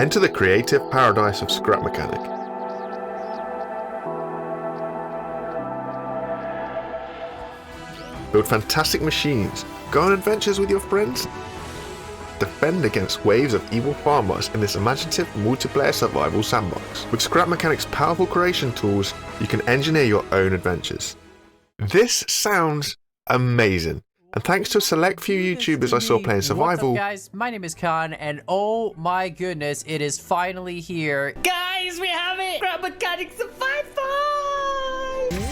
Enter the creative paradise of Scrap Mechanic. Build fantastic machines, go on adventures with your friends, defend against waves of evil farmers in this imaginative multiplayer survival sandbox. With Scrap Mechanic's powerful creation tools, you can engineer your own adventures. This sounds amazing. And thanks to a select few YouTubers I saw playing survival. What's up, guys? My name is Khan, and oh my goodness, it is finally here. Guys, we have it! Scrap Mechanic Survival!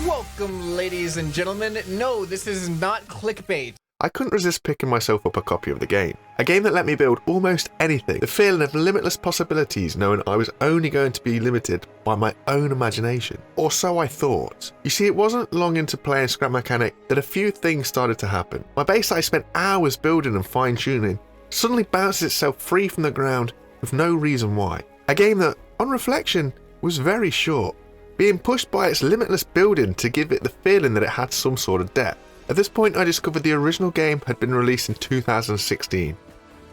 Welcome, ladies and gentlemen. No, this is not clickbait. I couldn't resist picking myself up a copy of the game. A game that let me build almost anything. The feeling of limitless possibilities, knowing I was only going to be limited by my own imagination. Or so I thought. You see, it wasn't long into playing Scrap Mechanic that a few things started to happen. My base that I spent hours building and fine-tuning suddenly bounces itself free from the ground with no reason why. A game that, on reflection, was very short, being pushed by its limitless building to give it the feeling that it had some sort of depth. At this point, I discovered the original game had been released in 2016.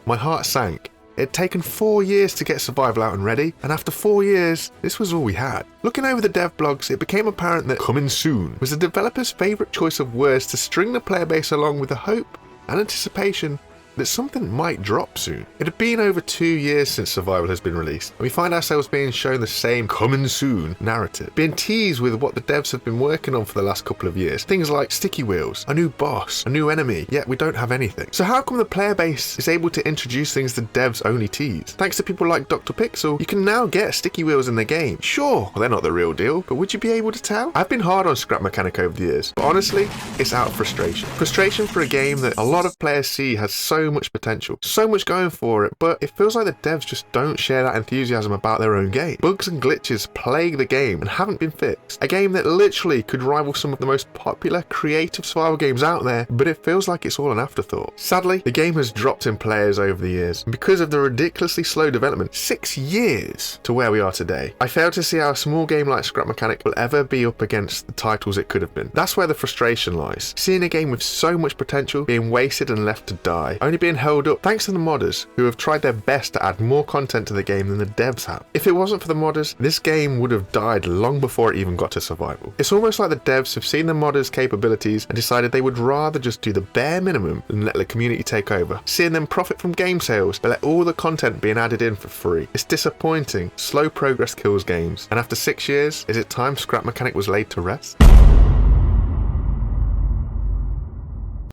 My heart sank. It had taken 4 years to get Survival out and ready, and after 4 years, this was all we had. Looking over the dev blogs, it became apparent that "coming soon" was the developer's favourite choice of words to string the player base along with the hope and anticipation that something might drop soon. It had been over 2 years since Survival has been released, and we find ourselves being shown the same "coming soon" narrative, being teased with what the devs have been working on for the last couple of years. Things like sticky wheels, a new boss, a new enemy, yet we don't have anything. So how come the player base is able to introduce things the devs only tease? Thanks to people like Dr. Pixel, you can now get sticky wheels in the game. Sure, well, they're not the real deal, but would you be able to tell? I've been hard on Scrap Mechanic over the years, but honestly, it's out of frustration. Frustration for a game that a lot of players see has so much potential, so much going for it, but it feels like the devs just don't share that enthusiasm about their own game. Bugs and glitches plague the game and haven't been fixed. A game that literally could rival some of the most popular creative survival games out there, but it feels like it's all an afterthought. Sadly, the game has dropped in players over the years, and because of the ridiculously slow development, 6 years to where we are today, I fail to see how a small game like Scrap Mechanic will ever be up against the titles it could have been. That's where the frustration lies. Seeing a game with so much potential being wasted and left to die, only being held up thanks to the modders who have tried their best to add more content to the game than the devs have. If it wasn't for the modders, this game would have died long before it even got to Survival. It's almost like the devs have seen the modders' capabilities and decided they would rather just do the bare minimum than let the community take over, seeing them profit from game sales but let all the content being added in for free. It's disappointing. Slow progress kills games, and after 6 years, is it time Scrap Mechanic was laid to rest?